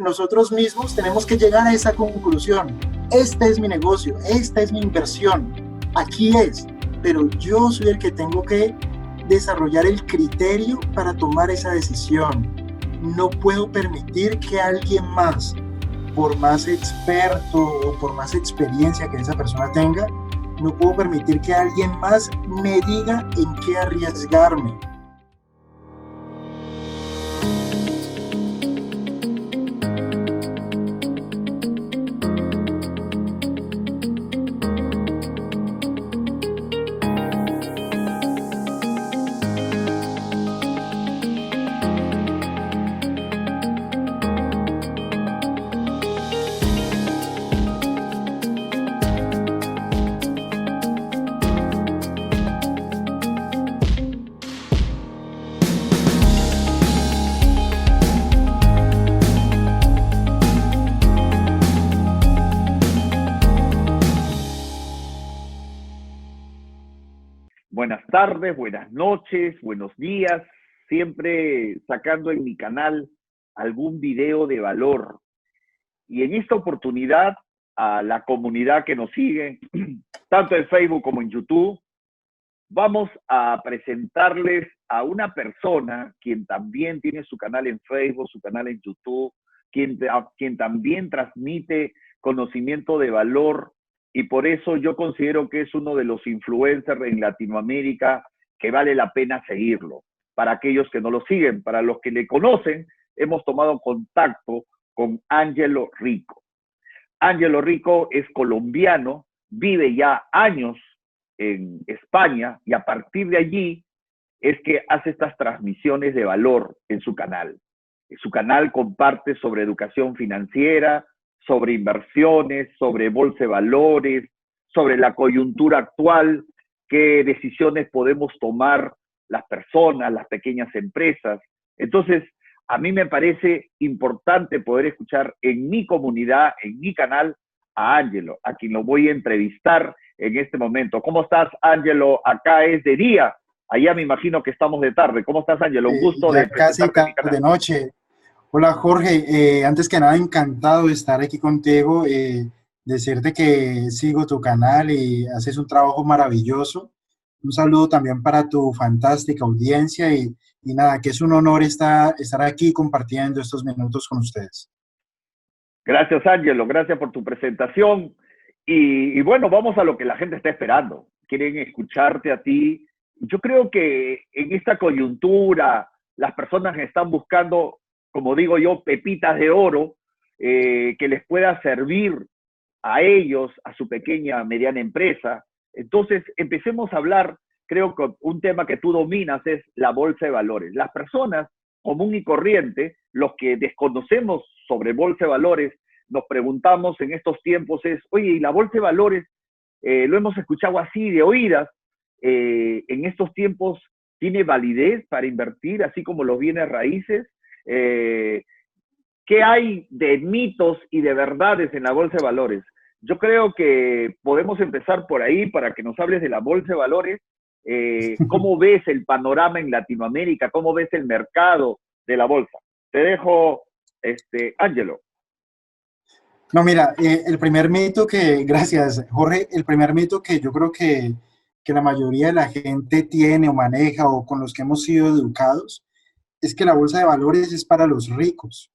nosotros mismos tenemos que llegar a esa conclusión. Este es mi negocio, esta es mi inversión, aquí es, pero yo soy el que tengo que desarrollar el criterio para tomar esa decisión. No puedo permitir que alguien más, por más experto o por más experiencia que esa persona tenga, no puedo permitir que alguien más me diga en qué arriesgarme. Buenas tardes, buenas noches, buenos días, siempre sacando en mi canal algún video de valor. Y en esta oportunidad, a la comunidad que nos sigue, tanto en Facebook como en YouTube, vamos a presentarles a una persona quien también tiene su canal en Facebook, su canal en YouTube, quien también transmite conocimiento de valor, y por eso yo considero que es uno de los influencers en Latinoamérica que vale la pena seguirlo. Para aquellos que no lo siguen, para los que le conocen, hemos tomado contacto con Ángelo Rico. Ángelo Rico es colombiano, vive ya años en España, y a partir de allí es que hace estas transmisiones de valor en su canal. Su canal comparte sobre educación financiera, sobre inversiones, sobre bolsa de valores, sobre la coyuntura actual, qué decisiones podemos tomar las personas, las pequeñas empresas. Entonces, a mí me parece importante poder escuchar en mi comunidad, en mi canal, a Ángelo, a quien lo voy a entrevistar en este momento. ¿Cómo estás, Ángelo? Acá es de día, allá me imagino que estamos de tarde. ¿Cómo estás, Ángelo? Un gusto Ya de casi presentarte en mi canal. tarde noche. Hola Jorge, antes que nada encantado de estar aquí contigo, decirte que sigo tu canal y haces un trabajo maravilloso. Un saludo también para tu fantástica audiencia y nada, que es un honor estar aquí compartiendo estos minutos con ustedes. Gracias, Ángelo, gracias por tu presentación. Y bueno, vamos a lo que la gente está esperando. Quieren escucharte a ti. Yo creo que en esta coyuntura las personas están buscando, como digo yo, pepitas de oro que les pueda servir a ellos, a su pequeña, mediana empresa. Entonces, empecemos a hablar. Creo que un tema que tú dominas es la bolsa de valores. Las personas común y corriente, los que desconocemos sobre bolsa de valores, nos preguntamos en estos tiempos es, oye, ¿y la bolsa de valores? Lo hemos escuchado así de oídas. En estos tiempos, ¿tiene validez para invertir, así como los bienes raíces? ¿Qué hay de mitos y de verdades en la bolsa de valores? Yo creo que podemos empezar por ahí para que nos hables de la bolsa de valores. ¿Cómo ves el panorama en Latinoamérica? ¿Cómo ves el mercado de la bolsa? Te dejo, Ángelo. No, mira, el primer mito gracias Jorge, el primer mito que yo creo que la mayoría de la gente tiene o maneja o con los que hemos sido educados es que la bolsa de valores es para los ricos.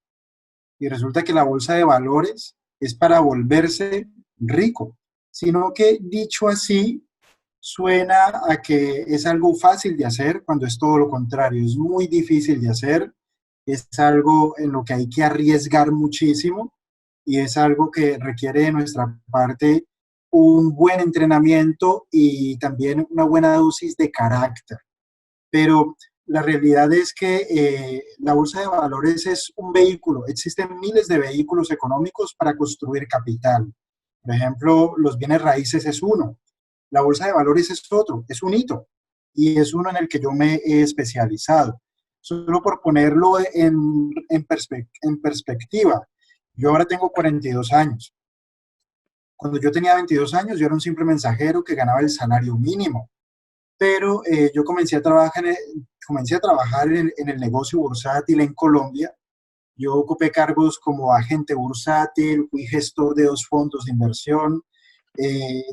Y resulta que la bolsa de valores es para volverse rico, sino que dicho así suena a que es algo fácil de hacer cuando es todo lo contrario, es muy difícil de hacer, es algo en lo que hay que arriesgar muchísimo y es algo que requiere de nuestra parte un buen entrenamiento y también una buena dosis de carácter. Pero la realidad es que la bolsa de valores es un vehículo. Existen miles de vehículos económicos para construir capital. Por ejemplo, los bienes raíces es uno. La bolsa de valores es otro, es un hito. Y es uno en el que yo me he especializado. Solo por ponerlo en perspectiva, yo ahora tengo 42 años. Cuando yo tenía 22 años, yo era un simple mensajero que ganaba el salario mínimo. Pero yo comencé a trabajar en el negocio bursátil en Colombia Yo ocupé cargos como agente bursátil, fui gestor de 2 fondos de inversión,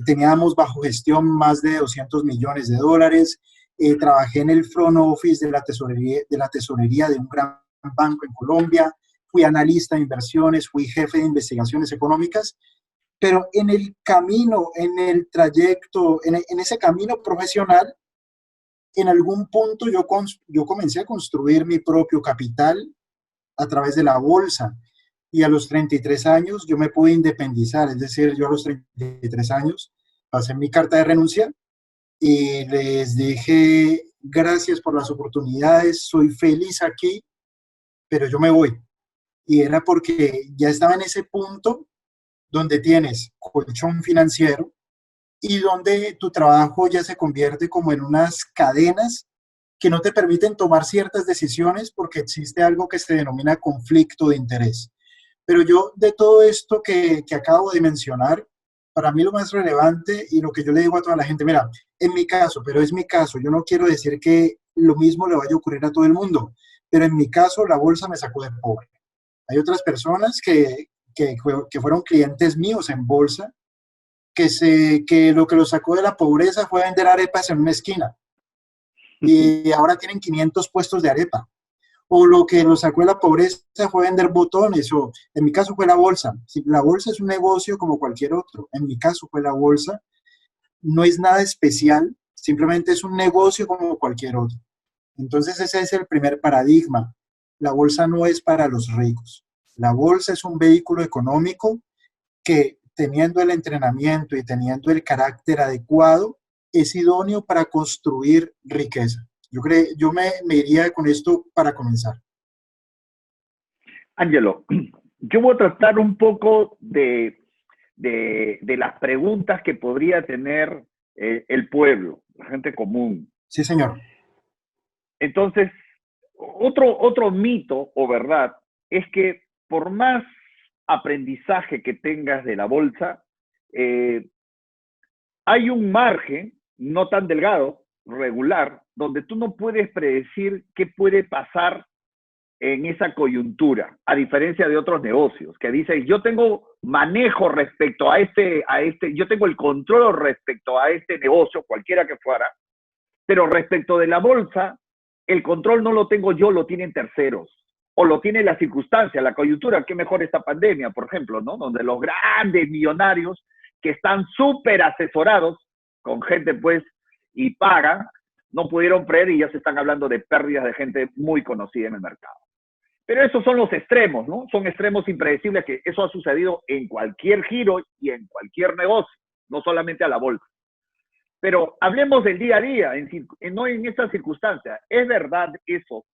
teníamos bajo gestión más de 200 millones de dólares, trabajé en el front office de la tesorería de un gran banco en Colombia, fui analista de inversiones, fui jefe de investigaciones económicas, pero en el camino, en el trayecto, en ese camino profesional, en algún punto yo comencé a construir mi propio capital a través de la bolsa. Y a los 33 años yo me pude independizar, es decir, yo a los 33 años pasé mi carta de renuncia y les dije, gracias por las oportunidades, soy feliz aquí, pero yo me voy. Y era porque ya estaba en ese punto donde tienes colchón financiero y donde tu trabajo ya se convierte como en unas cadenas que no te permiten tomar ciertas decisiones porque existe algo que se denomina conflicto de interés. Pero yo, de todo esto que acabo de mencionar, para mí lo más relevante y lo que yo le digo a toda la gente, mira, en mi caso, pero es mi caso, yo no quiero decir que lo mismo le vaya a ocurrir a todo el mundo, pero en mi caso la bolsa me sacó de pobre. Hay otras personas que fueron clientes míos en bolsa, que lo que los sacó de la pobreza fue vender arepas en una esquina y ahora tienen 500 puestos de arepa. O lo que nos sacó de la pobreza fue vender botones, o en mi caso fue la bolsa. Si la bolsa es un negocio como cualquier otro, en mi caso fue la bolsa, no es nada especial, simplemente es un negocio como cualquier otro. Entonces ese es el primer paradigma. La bolsa no es para los ricos. La bolsa es un vehículo económico que teniendo el entrenamiento y teniendo el carácter adecuado, es idóneo para construir riqueza. Yo me iría con esto para comenzar. Ángelo, yo voy a tratar un poco de las preguntas que podría tener el pueblo, la gente común. Sí, señor. Entonces, otro mito o verdad es que por más aprendizaje que tengas de la bolsa, eh, hay un margen no tan delgado, regular, donde tú no puedes predecir qué puede pasar en esa coyuntura, a diferencia de otros negocios, que dicen, yo tengo manejo respecto yo tengo el control respecto a este negocio, cualquiera que fuera, pero respecto de la bolsa, el control no lo tengo yo, lo tienen terceros, o lo tiene la circunstancia, la coyuntura, qué mejor esta pandemia, por ejemplo, ¿no? Donde los grandes millonarios que están súper asesorados con gente, pues, y pagan, no pudieron prever y ya se están hablando de pérdidas de gente muy conocida en el mercado. Pero esos son los extremos, ¿no? Son extremos impredecibles que eso ha sucedido en cualquier giro y en cualquier negocio, no solamente a la bolsa. Pero hablemos del día a día, no en estas circunstancias. ¿Es verdad eso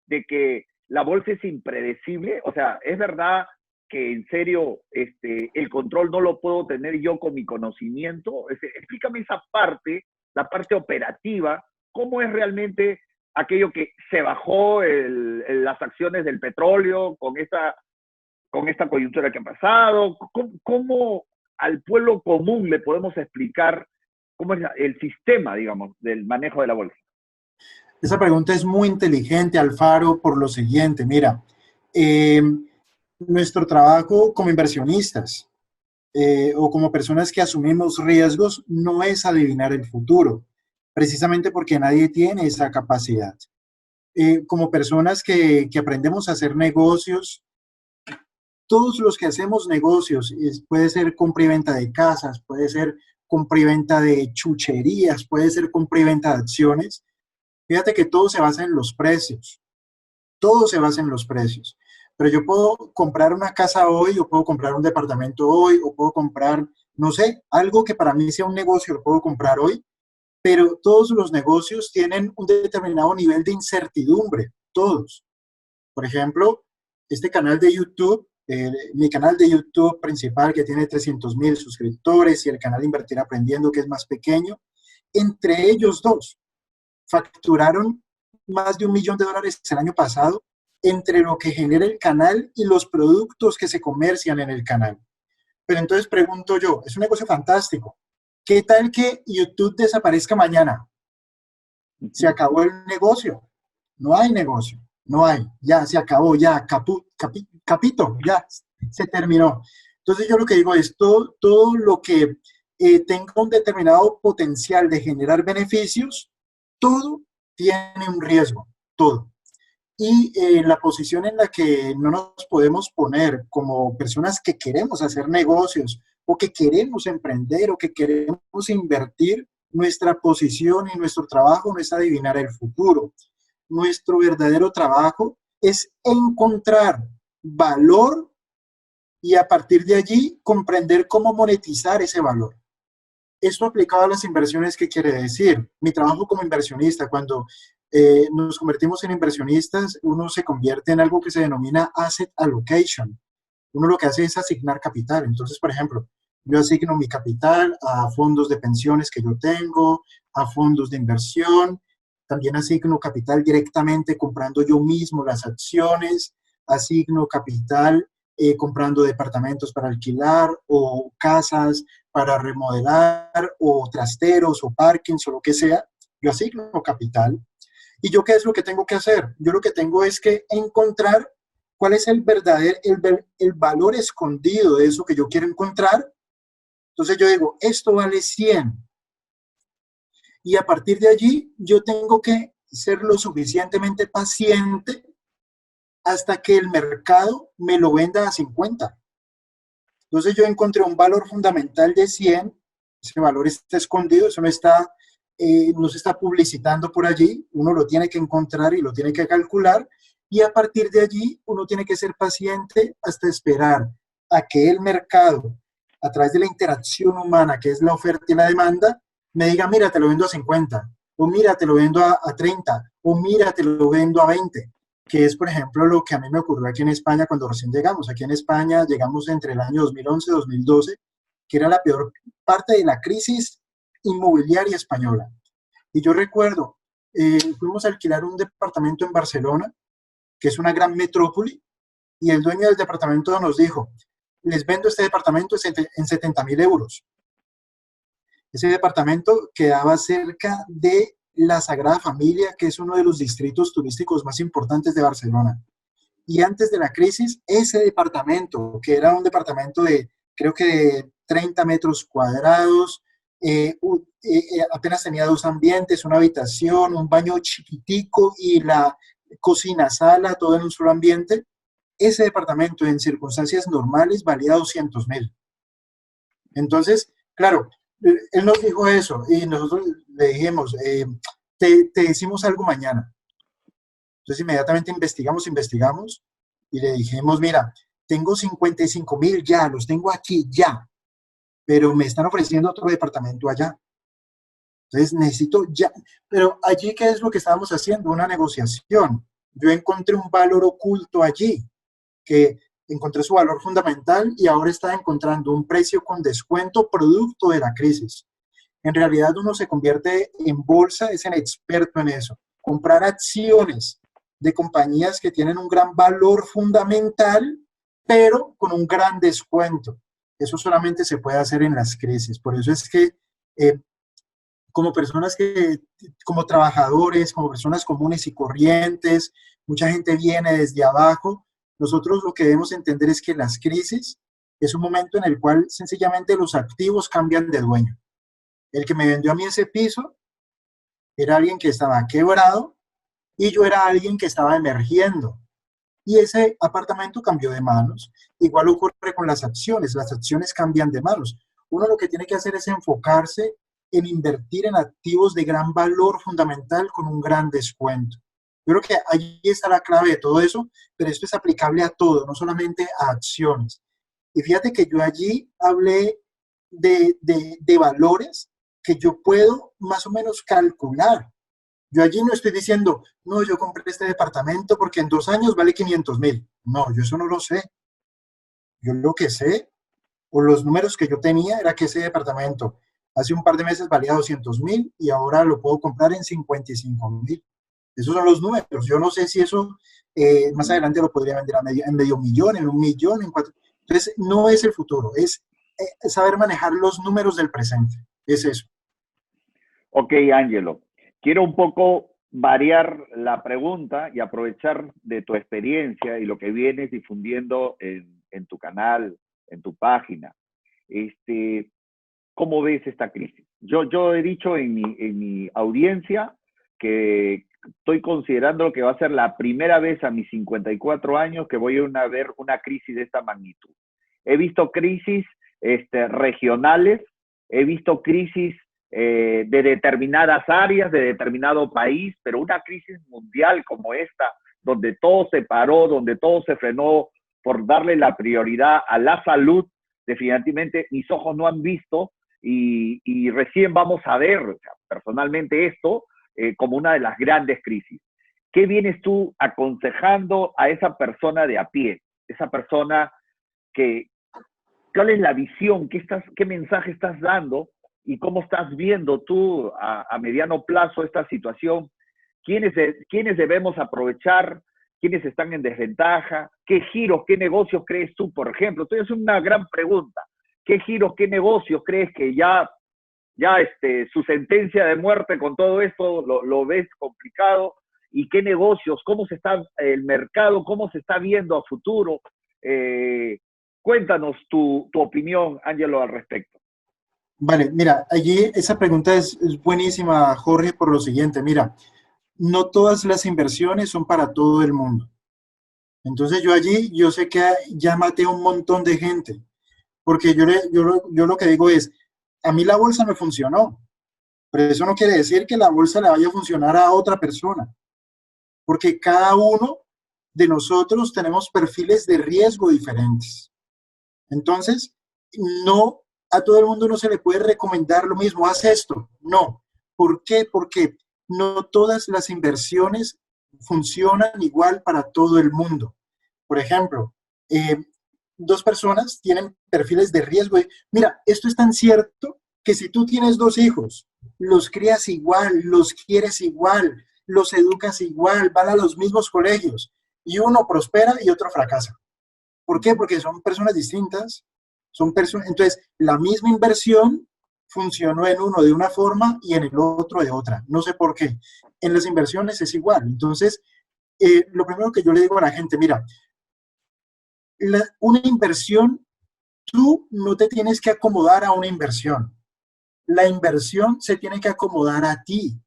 de que la bolsa es impredecible? O sea, ¿es verdad que en serio el control no lo puedo tener yo con mi conocimiento? Explícame esa parte, la parte operativa, ¿cómo es realmente aquello que se bajó las acciones del petróleo con esta coyuntura que ha pasado? ¿Cómo al pueblo común le podemos explicar cómo es el sistema, digamos, del manejo de la bolsa? Esa pregunta es muy inteligente, Alfaro, por lo siguiente. Mira, eh, nuestro trabajo como inversionistas o como personas que asumimos riesgos no es adivinar el futuro, precisamente porque nadie tiene esa capacidad. Como personas que aprendemos a hacer negocios, todos los que hacemos negocios, puede ser compra y venta de casas, puede ser compra y venta de chucherías, puede ser compra y venta de acciones. Fíjate que todo se basa en los precios, todo se basa en los precios. Pero yo puedo comprar una casa hoy, o puedo comprar un departamento hoy, o puedo comprar, no sé, algo que para mí sea un negocio, lo puedo comprar hoy, pero todos los negocios tienen un determinado nivel de incertidumbre, todos. Por ejemplo, este canal de YouTube, mi canal de YouTube principal que tiene 300,000 suscriptores y el canal Invertir Aprendiendo que es más pequeño, entre ellos dos facturaron más de $1 millón el año pasado entre lo que genera el canal y los productos que se comercian en el canal. Pero entonces pregunto yo, es un negocio fantástico. ¿Qué tal que YouTube desaparezca mañana? Se acabó el negocio. No hay negocio. no hay, ya se acabó, ya, capito, ya se terminó. Entonces yo lo que digo es todo lo que tenga un determinado potencial de generar beneficios, todo tiene un riesgo, todo. Y la posición en la que no nos podemos poner como personas que queremos hacer negocios o que queremos emprender o que queremos invertir, nuestra posición y nuestro trabajo no es adivinar el futuro. Nuestro verdadero trabajo es encontrar valor y a partir de allí comprender cómo monetizar ese valor. Esto aplicado a las inversiones, ¿qué quiere decir? Mi trabajo como inversionista, cuando nos convertimos en inversionistas, uno se convierte en algo que se denomina asset allocation. Uno lo que hace es asignar capital. Entonces, por ejemplo, yo asigno mi capital a fondos de pensiones que yo tengo, a fondos de inversión, también asigno capital directamente comprando yo mismo las acciones, asigno capital comprando departamentos para alquilar o casas para remodelar o trasteros o parkings o lo que sea. Yo asigno capital. ¿Y yo qué es lo que tengo que hacer? Yo lo que tengo es que encontrar cuál es el verdadero, el valor escondido de eso que yo quiero encontrar. Entonces yo digo, esto vale 100. Y a partir de allí yo tengo que ser lo suficientemente paciente hasta que el mercado me lo venda a 50. Entonces yo encontré un valor fundamental de 100, ese valor está escondido, eso no se está publicitando por allí, uno lo tiene que encontrar y lo tiene que calcular, y a partir de allí uno tiene que ser paciente hasta esperar a que el mercado, a través de la interacción humana, que es la oferta y la demanda, me diga, mira, te lo vendo a 50, o mira, te lo vendo a 30, o mira, te lo vendo a 20, que es, por ejemplo, lo que a mí me ocurrió aquí en España cuando recién llegamos. Aquí en España llegamos entre el año 2011 y 2012, que era la peor parte de la crisis inmobiliaria española. Y yo recuerdo, fuimos a alquilar un departamento en Barcelona, que es una gran metrópoli, y el dueño del departamento nos dijo, les vendo este departamento en 70.000 euros. Ese departamento quedaba cerca de la Sagrada Familia, que es uno de los distritos turísticos más importantes de Barcelona. Y antes de la crisis, ese departamento, que era un departamento de, creo que de 30 metros cuadrados, apenas tenía dos ambientes, una habitación, un baño chiquitico y la cocina-sala, todo en un solo ambiente. Ese departamento en circunstancias normales valía 200.000. Entonces, claro, él nos dijo eso y nosotros le dijimos, te decimos algo mañana. Entonces inmediatamente investigamos y le dijimos, mira, tengo 55.000 ya, los tengo aquí ya, pero me están ofreciendo otro departamento allá. Entonces necesito ya, pero allí, ¿qué es lo que estábamos haciendo? Una negociación. Yo encontré un valor oculto allí, que encontré su valor fundamental y ahora está encontrando un precio con descuento producto de la crisis. En realidad uno se convierte en bolsa, es el experto en eso. Comprar acciones de compañías que tienen un gran valor fundamental, pero con un gran descuento. Eso solamente se puede hacer en las crisis. Por eso es que eh, como personas que, como trabajadores, como personas comunes y corrientes, mucha gente viene desde abajo. Nosotros lo que debemos entender es que las crisis es un momento en el cual sencillamente los activos cambian de dueño. El que me vendió a mí ese piso era alguien que estaba quebrado y yo era alguien que estaba emergiendo. Y ese apartamento cambió de manos. Igual ocurre con las acciones cambian de manos. Uno lo que tiene que hacer es enfocarse en invertir en activos de gran valor fundamental con un gran descuento. Yo creo que allí está la clave de todo eso, pero esto es aplicable a todo, no solamente a acciones. Y fíjate que yo allí hablé de valores que yo puedo más o menos calcular. Yo allí no estoy diciendo, no, yo compré este departamento porque en 2 años vale 500.000. No, yo eso no lo sé. Yo lo que sé, o los números que yo tenía, era que ese departamento hace un par de meses valía 200.000 y ahora lo puedo comprar en 55.000. Esos son los números. Yo no sé si eso más adelante lo podría vender en medio millón, en 1 millón, en 4. Entonces, no es el futuro, es saber manejar los números del presente. Es eso. Ok, Ángelo. Quiero un poco variar la pregunta y aprovechar de tu experiencia y lo que vienes difundiendo en tu canal, en tu página. Este, ¿Cómo ves esta crisis? Yo he dicho en mi audiencia que estoy considerando que va a ser la primera vez a mis 54 años que voy a ver una crisis de esta magnitud. He visto crisis regionales, he visto crisis de determinadas áreas, de determinado país, pero una crisis mundial como esta, donde todo se paró, donde todo se frenó por darle la prioridad a la salud, definitivamente mis ojos no han visto y recién vamos a ver, o sea, personalmente esto, como una de las grandes crisis. ¿Qué vienes tú aconsejando a esa persona de a pie? Esa persona que, ¿cuál es la visión? ¿Qué mensaje estás dando? ¿Y cómo estás viendo tú a mediano plazo esta situación? ¿Quiénes debemos aprovechar? ¿Quiénes están en desventaja? ¿Qué giros, qué negocios crees tú, por ejemplo? Entonces es una gran pregunta. ¿Qué giros, qué negocios crees que ya su sentencia de muerte con todo esto lo ves complicado? ¿Y qué negocios? ¿Cómo se está el mercado? ¿Cómo se está viendo a futuro? Cuéntanos tu opinión, Ángelo, al respecto. Vale, mira, allí esa pregunta es buenísima, Jorge, por lo siguiente. Mira, no todas las inversiones son para todo el mundo. Entonces yo allí, yo sé que ya maté a un montón de gente, porque yo lo que digo es, a mí la bolsa me funcionó, pero eso no quiere decir que la bolsa le vaya a funcionar a otra persona, porque cada uno de nosotros tenemos perfiles de riesgo diferentes. Entonces, no a todo el mundo no se le puede recomendar lo mismo, haz esto. No. ¿Por qué? Porque no todas las inversiones funcionan igual para todo el mundo. Por ejemplo, dos personas tienen perfiles de riesgo. Mira, esto es tan cierto que si tú tienes dos hijos, los crías igual, los quieres igual, los educas igual, van a los mismos colegios y uno prospera y otro fracasa. ¿Por qué? Porque son personas distintas, entonces la misma inversión funcionó en uno de una forma y en el otro de otra. No sé por qué. En las inversiones es igual. Entonces, lo primero que yo le digo a la gente, mira, una inversión, tú no te tienes que acomodar a una inversión. La inversión se tiene que acomodar a ti.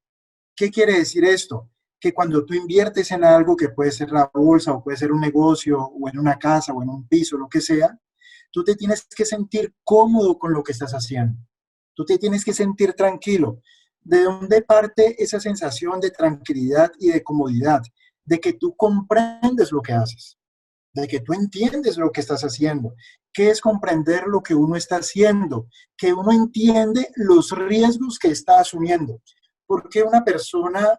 ¿Qué quiere decir esto? Que cuando tú inviertes en algo que puede ser la bolsa o puede ser un negocio o en una casa o en un piso, lo que sea, tú te tienes que sentir cómodo con lo que estás haciendo. Tú te tienes que sentir tranquilo. ¿De dónde parte esa sensación de tranquilidad y de comodidad? De que tú comprendes lo que haces, de que tú entiendes lo que estás haciendo. ¿Qué es comprender lo que uno está haciendo? Que uno entiende los riesgos que está asumiendo. ¿Por qué una persona,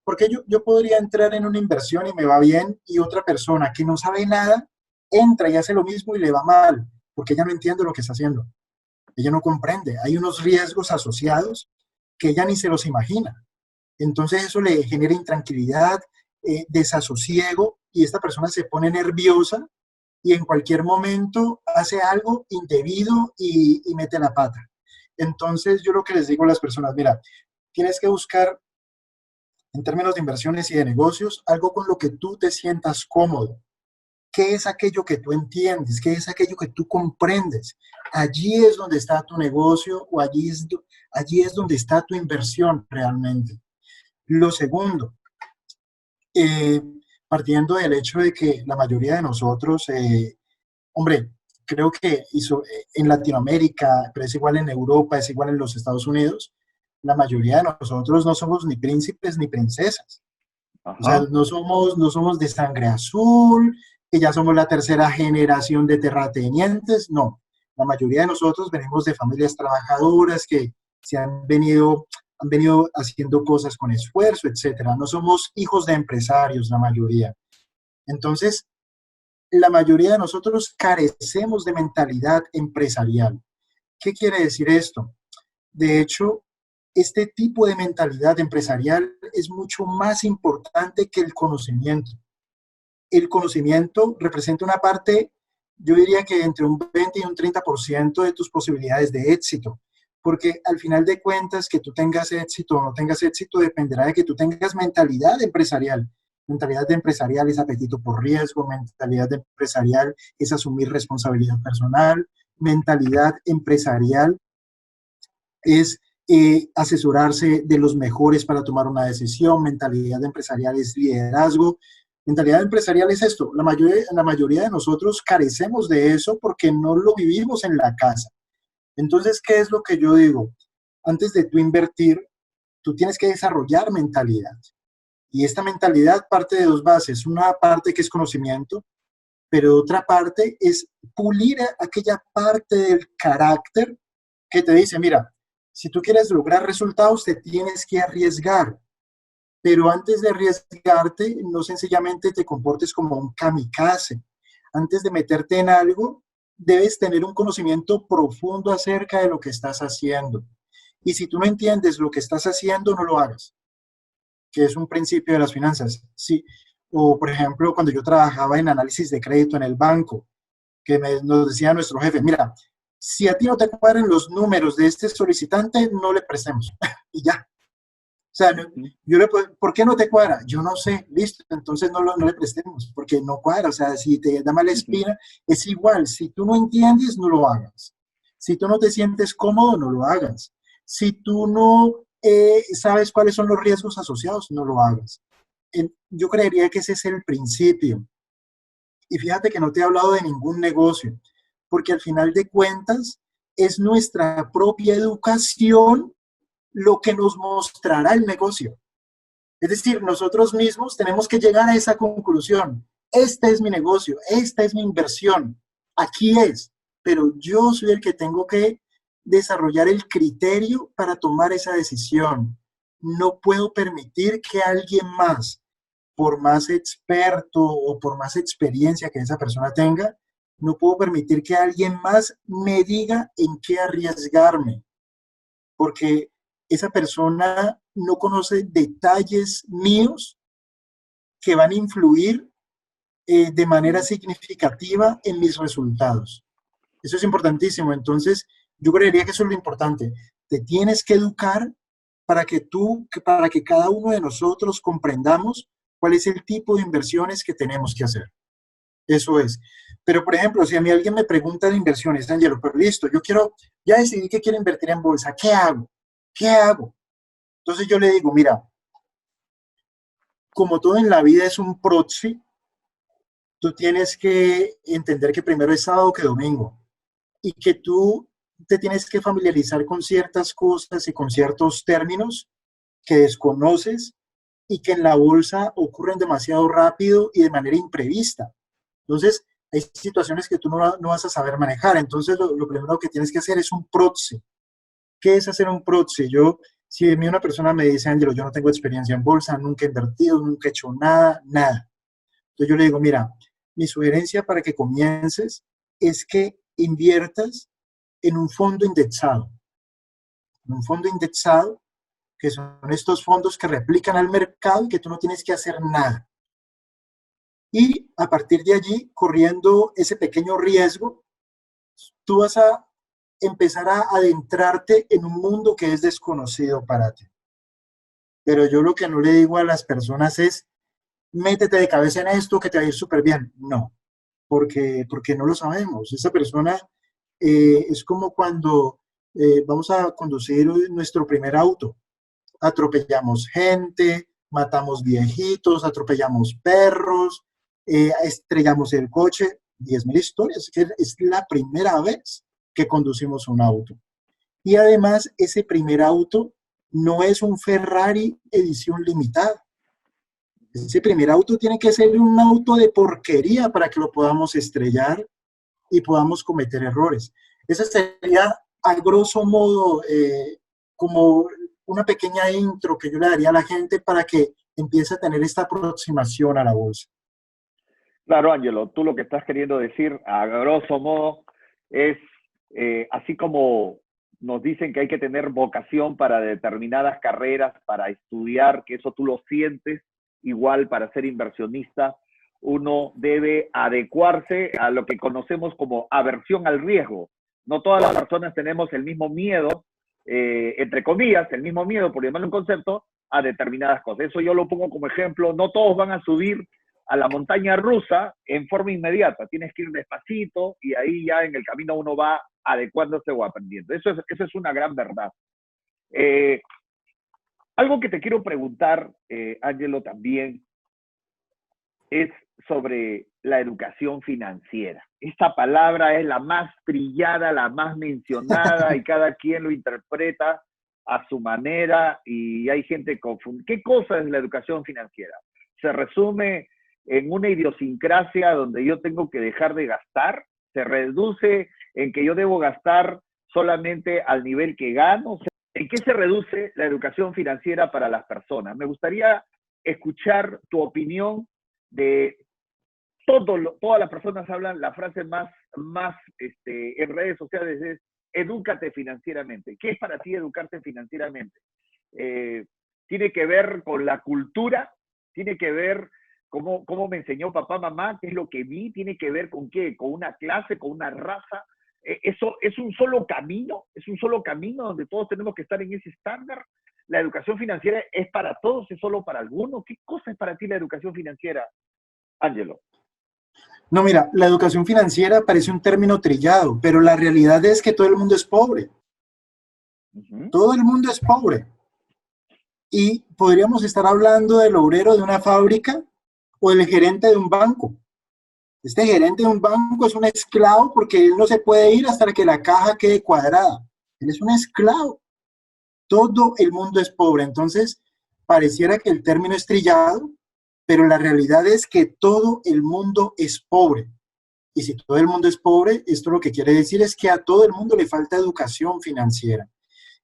porque yo podría entrar en una inversión y me va bien y otra persona que no sabe nada entra y hace lo mismo y le va mal? Porque ella no entiende lo que está haciendo. Ella no comprende. Hay unos riesgos asociados que ella ni se los imagina. Entonces eso le genera intranquilidad, desasosiego y esta persona se pone nerviosa y en cualquier momento hace algo indebido y mete la pata. Entonces yo lo que les digo a las personas, mira, tienes que buscar en términos de inversiones y de negocios algo con lo que tú te sientas cómodo. ¿Qué es aquello que tú entiendes? ¿Qué es aquello que tú comprendes? Allí es donde está tu negocio o allí es donde está tu inversión realmente. Lo segundo, eh, partiendo del hecho de que la mayoría de nosotros, hombre, creo que en Latinoamérica, pero es igual en Europa, es igual en los Estados Unidos, la mayoría de nosotros no somos ni príncipes ni princesas. O sea, Ajá. no somos de sangre azul, que ya somos la tercera generación de terratenientes, no. La mayoría de nosotros venimos de familias trabajadoras que se han venido haciendo cosas con esfuerzo, etcétera. No somos hijos de empresarios, la mayoría. Entonces, la mayoría de nosotros carecemos de mentalidad empresarial. ¿Qué quiere decir esto? De hecho, este tipo de mentalidad empresarial es mucho más importante que el conocimiento. El conocimiento representa una parte, yo diría que entre un 20 y un 30% de tus posibilidades de éxito, porque al final de cuentas que tú tengas éxito o no tengas éxito dependerá de que tú tengas mentalidad empresarial. Mentalidad de empresarial es apetito por riesgo, mentalidad de empresarial es asumir responsabilidad personal, mentalidad empresarial es asesorarse de los mejores para tomar una decisión, mentalidad empresarial es liderazgo. Mentalidad empresarial es esto, la mayoría de nosotros carecemos de eso porque no lo vivimos en la casa. Entonces, ¿qué es lo que yo digo? Antes de tú invertir, tú tienes que desarrollar mentalidad. Y esta mentalidad parte de dos bases. Una parte que es conocimiento, pero otra parte es pulir aquella parte del carácter que te dice, mira, si tú quieres lograr resultados, te tienes que arriesgar. Pero antes de arriesgarte, no sencillamente te comportes como un kamikaze. Antes de meterte en algo, debes tener un conocimiento profundo acerca de lo que estás haciendo. Y si tú no entiendes lo que estás haciendo, no lo hagas, que es un principio de las finanzas. Sí. O, por ejemplo, cuando yo trabajaba en análisis de crédito en el banco, nos decía nuestro jefe, mira, si a ti no te cuadran los números de este solicitante, no le prestemos. Y ya. O sea, yo le puedo, ¿por qué no te cuadra? Yo no sé, listo, entonces no le prestemos, porque no cuadra. O sea, si te da mala espina, es igual. Si tú no entiendes, no lo hagas. Si tú no te sientes cómodo, no lo hagas. Si tú no sabes cuáles son los riesgos asociados, no lo hagas. Yo creería que ese es el principio. Y fíjate que no te he hablado de ningún negocio, porque al final de cuentas es nuestra propia educación lo que nos mostrará el negocio. Es decir, nosotros mismos tenemos que llegar a esa conclusión. Este es mi negocio, esta es mi inversión, aquí es, pero yo soy el que tengo que desarrollar el criterio para tomar esa decisión. No puedo permitir que alguien más, por más experto o por más experiencia que esa persona tenga, no puedo permitir que alguien más me diga en qué arriesgarme, porque esa persona no conoce detalles míos que van a influir de manera significativa en mis resultados. Eso es importantísimo. Entonces, yo creería que eso es lo importante. Te tienes que educar para que cada uno de nosotros comprendamos cuál es el tipo de inversiones que tenemos que hacer. Eso es. Pero, por ejemplo, si a mí alguien me pregunta de inversiones, Angelo, pero listo, ya decidí que quiero invertir en bolsa, ¿qué hago? ¿Qué hago? Entonces yo le digo, mira, como todo en la vida es un proxy, tú tienes que entender que primero es sábado que domingo y que tú te tienes que familiarizar con ciertas cosas y con ciertos términos que desconoces y que en la bolsa ocurren demasiado rápido y de manera imprevista. Entonces, hay situaciones que tú no vas a saber manejar. Entonces, lo primero que tienes que hacer es un proxy. ¿Qué es hacer un proxy? Si a mí una persona me dice, Ángelo, yo no tengo experiencia en bolsa, nunca he invertido, nunca he hecho nada, nada. Entonces yo le digo, mira, mi sugerencia para que comiences es que inviertas en un fondo indexado. En un fondo indexado, que son estos fondos que replican al mercado y que tú no tienes que hacer nada. Y a partir de allí, corriendo ese pequeño riesgo, tú vas a empezar a adentrarte en un mundo que es desconocido para ti. Pero yo lo que no le digo a las personas es, métete de cabeza en esto que te va a ir súper bien. No, porque no lo sabemos. Esa persona es como cuando vamos a conducir nuestro primer auto. Atropellamos gente, matamos viejitos, atropellamos perros, estrellamos el coche. 10.000 historias, que es la primera vez que conducimos un auto. Y además, ese primer auto no es un Ferrari edición limitada. Ese primer auto tiene que ser un auto de porquería para que lo podamos estrellar y podamos cometer errores. Esa sería, a grosso modo, como una pequeña intro que yo le daría a la gente para que empiece a tener esta aproximación a la bolsa. Claro, Ángelo, tú lo que estás queriendo decir, a grosso modo, es así como nos dicen que hay que tener vocación para determinadas carreras, para estudiar, que eso tú lo sientes, igual para ser inversionista, uno debe adecuarse a lo que conocemos como aversión al riesgo. No todas las personas tenemos el mismo miedo entre comillas, el mismo miedo, por llamarlo un concepto, a determinadas cosas. Eso yo lo pongo como ejemplo. No todos van a subir a la montaña rusa en forma inmediata. Tienes que ir despacito y ahí ya en el camino uno va adecuándose o aprendiendo. Eso es una gran verdad. Algo que te quiero preguntar, Ángelo, también, es sobre la educación financiera. Esta palabra es la más trillada, la más mencionada y cada quien lo interpreta a su manera y hay gente confundida. ¿Qué cosa es la educación financiera? ¿Se resume en una idiosincrasia donde yo tengo que dejar de gastar? ¿Se reduce en que yo debo gastar solamente al nivel que gano? ¿En qué se reduce la educación financiera para las personas? Me gustaría escuchar tu opinión de todas las personas hablan, la frase más en redes sociales es edúcate financieramente. ¿Qué es para ti educarte financieramente? Tiene que ver con la cultura, tiene que ver cómo me enseñó papá, mamá, qué es lo que vi, tiene que ver con qué, con una clase, con una raza. Eso es un solo camino donde todos tenemos que estar en ese estándar. La educación financiera es para todos, es solo para algunos. ¿Qué cosa es para ti la educación financiera, Ángelo? No, mira, la educación financiera parece un término trillado, pero la realidad es que todo el mundo es pobre. Todo el mundo es pobre. Y podríamos estar hablando del obrero de una fábrica o del gerente de un banco. Este gerente de un banco es un esclavo porque él no se puede ir hasta que la caja quede cuadrada. Él es un esclavo. Todo el mundo es pobre. Entonces, pareciera que el término es trillado, pero la realidad es que todo el mundo es pobre. Y si todo el mundo es pobre, esto lo que quiere decir es que a todo el mundo le falta educación financiera.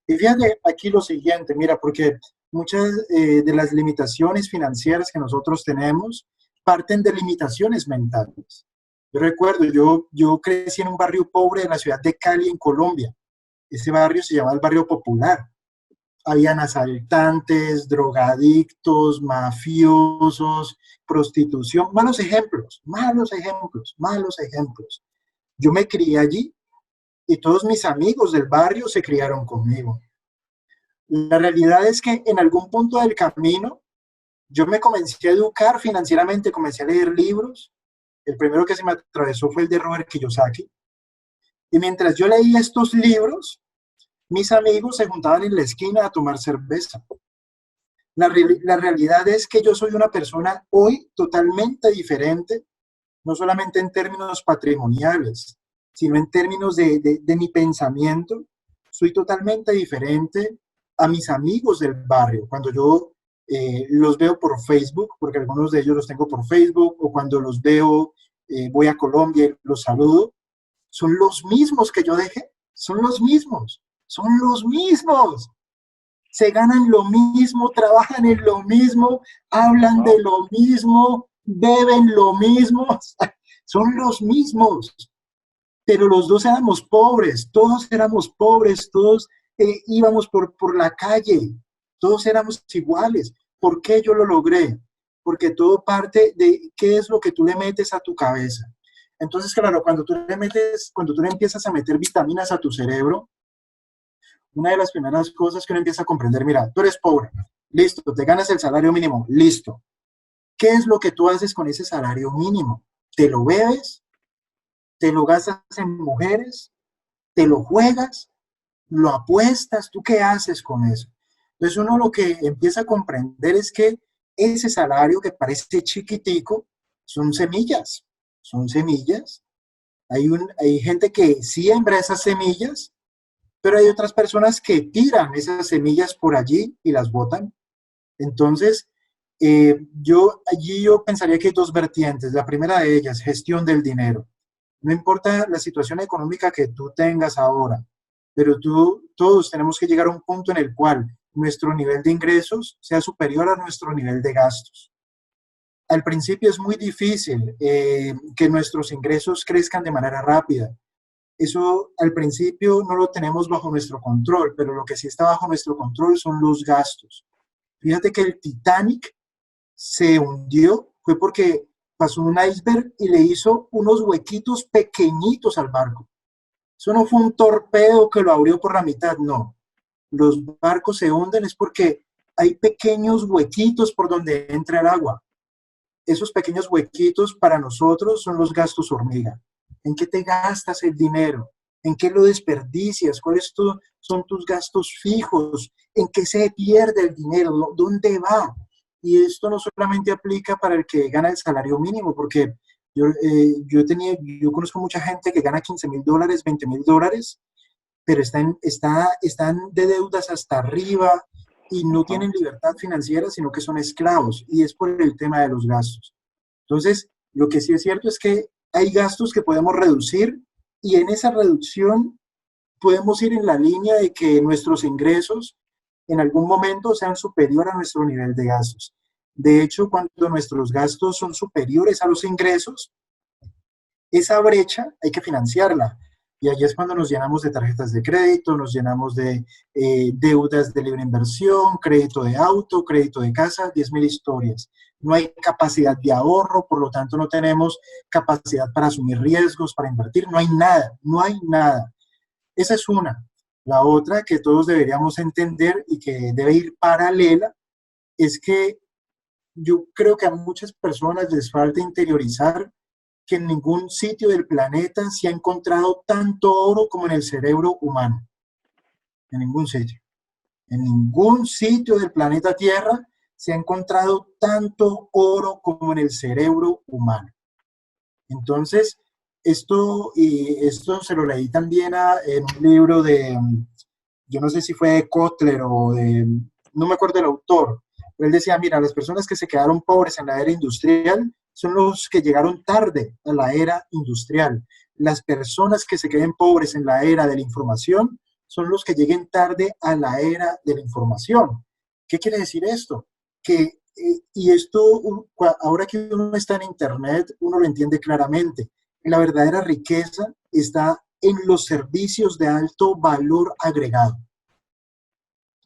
Y fíjate aquí lo siguiente, mira, porque muchas de las limitaciones financieras que nosotros tenemos parten de limitaciones mentales. Yo recuerdo, yo crecí en un barrio pobre de la ciudad de Cali, en Colombia. Ese barrio se llama el barrio popular. Habían asaltantes, drogadictos, mafiosos, prostitución, malos ejemplos, malos ejemplos, malos ejemplos. Yo me crié allí y todos mis amigos del barrio se criaron conmigo. La realidad es que en algún punto del camino yo me comencé a educar financieramente, comencé a leer libros. El primero que se me atravesó fue el de Robert Kiyosaki. Y mientras yo leía estos libros, mis amigos se juntaban en la esquina a tomar cerveza. La realidad es que yo soy una persona hoy totalmente diferente, no solamente en términos patrimoniales, sino en términos de mi pensamiento. Soy totalmente diferente a mis amigos del barrio. Cuando yo los veo por Facebook, porque algunos de ellos los tengo por Facebook, o cuando los veo, voy a Colombia y los saludo, son los mismos que yo dejé, son los mismos, son los mismos. Se ganan lo mismo, trabajan en lo mismo, hablan de lo mismo, beben lo mismo, son los mismos. Pero los dos éramos pobres, todos íbamos por la calle, todos éramos iguales. ¿Por qué yo lo logré? Porque todo parte de qué es lo que tú le metes a tu cabeza. Entonces, claro, cuando tú le empiezas a meter vitaminas a tu cerebro, una de las primeras cosas que uno empieza a comprender, mira, tú eres pobre, listo, te ganas el salario mínimo, listo. ¿Qué es lo que tú haces con ese salario mínimo? ¿Te lo bebes? ¿Te lo gastas en mujeres? ¿Te lo juegas? ¿Lo apuestas? ¿Tú qué haces con eso? Entonces uno lo que empieza a comprender es que ese salario que parece chiquitico son semillas, son semillas. Hay gente que siembra esas semillas, pero hay otras personas que tiran esas semillas por allí y las botan. Entonces, yo pensaría que hay dos vertientes. La primera de ellas, gestión del dinero. No importa la situación económica que tú tengas ahora, pero todos tenemos que llegar a un punto en el cual nuestro nivel de ingresos sea superior a nuestro nivel de gastos. Al principio es muy difícil que nuestros ingresos crezcan de manera rápida. Eso al principio no lo tenemos bajo nuestro control, pero lo que sí está bajo nuestro control son los gastos. Fíjate que el Titanic se hundió, fue porque pasó un iceberg y le hizo unos huequitos pequeñitos al barco. Eso no fue un torpedo que lo abrió por la mitad, no. los barcos se hunden es porque hay pequeños huequitos por donde entra el agua. Esos pequeños huequitos para nosotros son los gastos hormiga. ¿En qué te gastas el dinero? ¿En qué lo desperdicias? ¿Son tus gastos fijos? ¿En qué se pierde el dinero? ¿Dónde va? Y esto no solamente aplica para el que gana el salario mínimo, porque yo conozco mucha gente que gana $15,000, $20,000, pero están de deudas hasta arriba y no Ajá. tienen libertad financiera, sino que son esclavos, y es por el tema de los gastos. Entonces, lo que sí es cierto es que hay gastos que podemos reducir y en esa reducción podemos ir en la línea de que nuestros ingresos en algún momento sean superior a nuestro nivel de gastos. De hecho, cuando nuestros gastos son superiores a los ingresos, esa brecha hay que financiarla. Y ahí es cuando nos llenamos de tarjetas de crédito, nos llenamos de deudas de libre inversión, crédito de auto, crédito de casa, 10,000 historias. No hay capacidad de ahorro, por lo tanto no tenemos capacidad para asumir riesgos, para invertir, no hay nada, no hay nada. Esa es una. La otra que todos deberíamos entender y que debe ir paralela es que yo creo que a muchas personas les falta interiorizar que en ningún sitio del planeta se ha encontrado tanto oro como en el cerebro humano. En ningún sitio. En ningún sitio del planeta Tierra se ha encontrado tanto oro como en el cerebro humano. Entonces, esto se lo leí también en un libro yo no sé si fue de Kotler no me acuerdo del autor, pero él decía, mira, las personas que se quedaron pobres en la era industrial son los que llegaron tarde a la era industrial. Las personas que se queden pobres en la era de la información son los que lleguen tarde a la era de la información. ¿Qué quiere decir esto? Y esto, ahora que uno está en Internet, uno lo entiende claramente. La verdadera riqueza está en los servicios de alto valor agregado.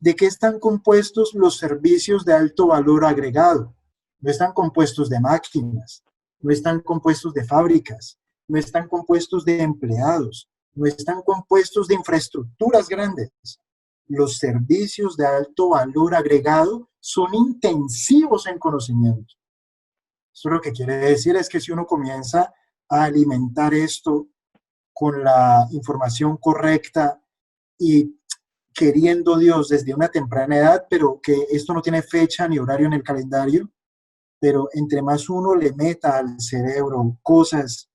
¿De qué están compuestos los servicios de alto valor agregado? No están compuestos de máquinas, no están compuestos de fábricas, no están compuestos de empleados, no están compuestos de infraestructuras grandes. Los servicios de alto valor agregado son intensivos en conocimiento. Esto lo que quiere decir es que si uno comienza a alimentar esto con la información correcta y queriendo Dios desde una temprana edad, pero que esto no tiene fecha ni horario en el calendario, pero entre más uno le meta al cerebro cosas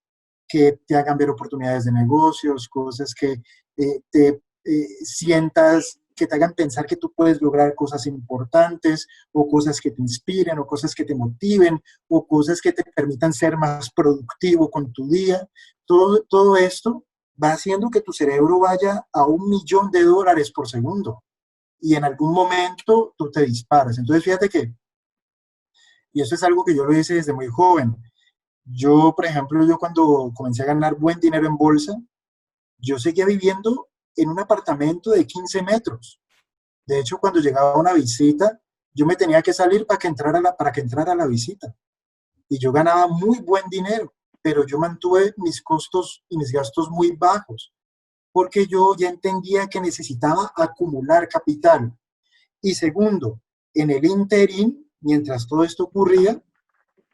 que te hagan ver oportunidades de negocios, cosas que te sientas, que te hagan pensar que tú puedes lograr cosas importantes, o cosas que te inspiren, o cosas que te motiven, o cosas que te permitan ser más productivo con tu día. Todo esto va haciendo que tu cerebro vaya a $1,000,000 por segundo. Y en algún momento tú te disparas. Entonces fíjate que, y eso es algo que yo lo hice desde muy joven. Yo, por ejemplo, yo cuando comencé a ganar buen dinero en bolsa, yo seguía viviendo en un apartamento de 15 metros. De hecho, cuando llegaba una visita, yo me tenía que salir para que entrara la visita. Y yo ganaba muy buen dinero, pero yo mantuve mis costos y mis gastos muy bajos, porque yo ya entendía que necesitaba acumular capital. Y segundo, en el interín, mientras todo esto ocurría,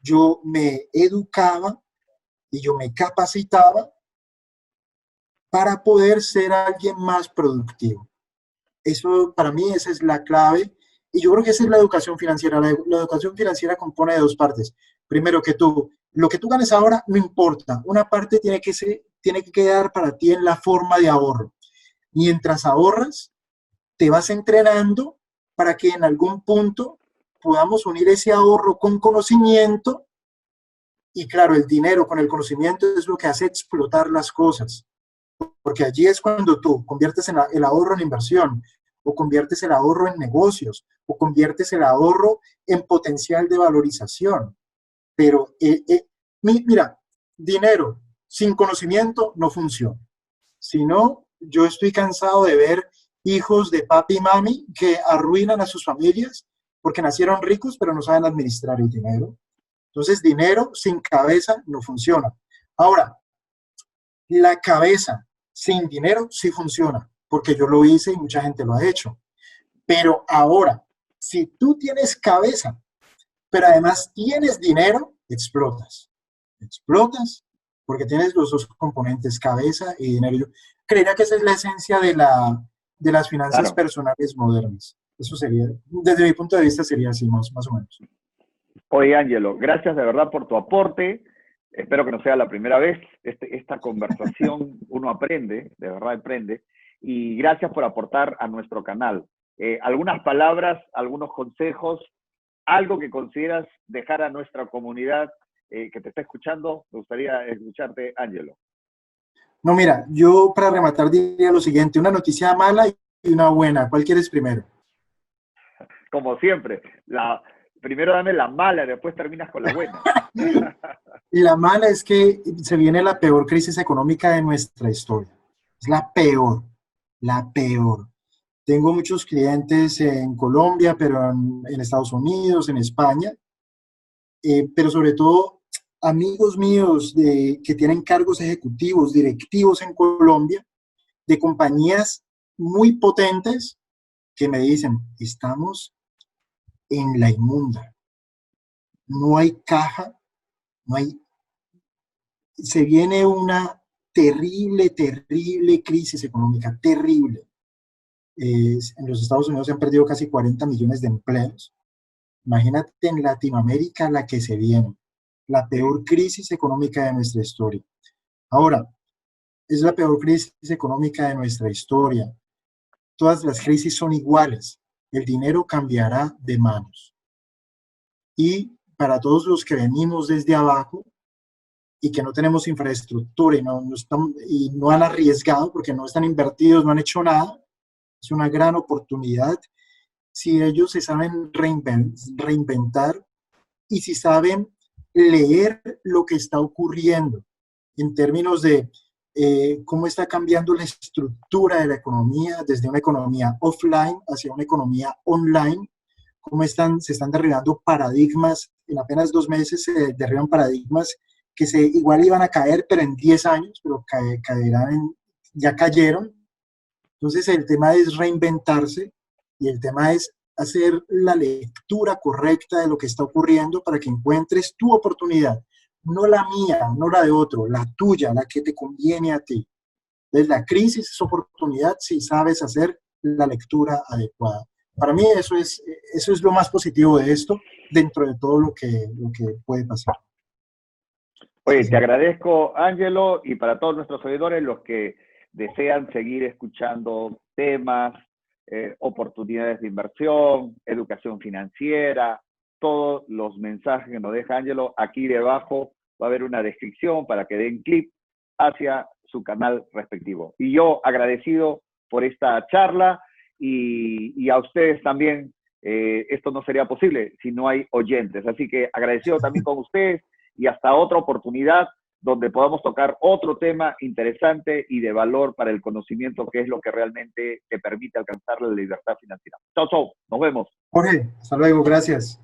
yo me educaba y yo me capacitaba para poder ser alguien más productivo. Eso, para mí, esa es la clave. Y yo creo que esa es la educación financiera. La educación financiera compone de dos partes. Primero, lo que tú ganes ahora no importa. Una parte tiene que quedar para ti en la forma de ahorro. Mientras ahorras, te vas entrenando para que en algún punto podamos unir ese ahorro con conocimiento. Y claro, el dinero con el conocimiento es lo que hace explotar las cosas. Porque allí es cuando tú conviertes el ahorro en inversión, o conviertes el ahorro en negocios, o conviertes el ahorro en potencial de valorización. Pero, mira, dinero sin conocimiento no funciona. Si no, yo estoy cansado de ver hijos de papi y mami que arruinan a sus familias porque nacieron ricos pero no saben administrar el dinero. Entonces, dinero sin cabeza no funciona. Ahora, la cabeza sin dinero sí funciona, porque yo lo hice y mucha gente lo ha hecho. Pero ahora, si tú tienes cabeza, pero además tienes dinero, explotas. Explotas porque tienes los dos componentes, cabeza y dinero. Yo creería que esa es la esencia de las finanzas Claro. personales modernas. Eso sería, desde mi punto de vista, sería así, más o menos. Oye, Ángelo, gracias de verdad por tu aporte. Espero que no sea la primera vez. Esta conversación uno aprende, de verdad aprende. Y gracias por aportar a nuestro canal. Algunas palabras, algunos consejos, algo que consideras dejar a nuestra comunidad que te está escuchando. Me gustaría escucharte, Ángelo. No, mira, yo para rematar diría lo siguiente, una noticia mala y una buena. ¿Cuál quieres primero? Como siempre, primero dame la mala, después terminas con la buena. La mala es que se viene la peor crisis económica de nuestra historia. Es la peor, la peor. Tengo muchos clientes en Colombia, pero en Estados Unidos, en España, pero sobre todo amigos míos que tienen cargos ejecutivos, directivos en Colombia, de compañías muy potentes que me dicen, estamos en la inmunda, no hay caja, no hay, se viene una terrible, terrible crisis económica, terrible. En los Estados Unidos se han perdido casi 40 millones de empleos. Imagínate en Latinoamérica la que se viene, la Sí. peor crisis económica de nuestra historia. Ahora, es la peor crisis económica de nuestra historia. Todas las crisis son iguales. El dinero cambiará de manos. Y para todos los que venimos desde abajo y que no tenemos infraestructura y no han arriesgado porque no están invertidos, no han hecho nada, es una gran oportunidad si ellos se saben reinventar y si saben leer lo que está ocurriendo en términos de cómo está cambiando la estructura de la economía desde una economía offline hacia una economía online, cómo se están derribando paradigmas, en apenas 2 meses se derriban paradigmas que igual iban a caer, pero en 10 años, pero ya cayeron. Entonces el tema es reinventarse y el tema es hacer la lectura correcta de lo que está ocurriendo para que encuentres tu oportunidad, no la mía, no la de otro, la tuya, la que te conviene a ti. Entonces la crisis es oportunidad si sabes hacer la lectura adecuada. Para mí eso es lo más positivo de esto dentro de todo lo que puede pasar. Oye, Sí, te señor. agradezco, Ángelo, y para todos nuestros seguidores, los que desean seguir escuchando temas, oportunidades de inversión, educación financiera, todos los mensajes que nos deja Ángelo, aquí debajo va a haber una descripción para que den clic hacia su canal respectivo. Y yo agradecido por esta charla y a ustedes también, esto no sería posible si no hay oyentes. Así que agradecido también con ustedes y hasta otra oportunidad donde podamos tocar otro tema interesante y de valor para el conocimiento, que es lo que realmente te permite alcanzar la libertad financiera. Chao, chao, nos vemos. Jorge, hasta luego, gracias.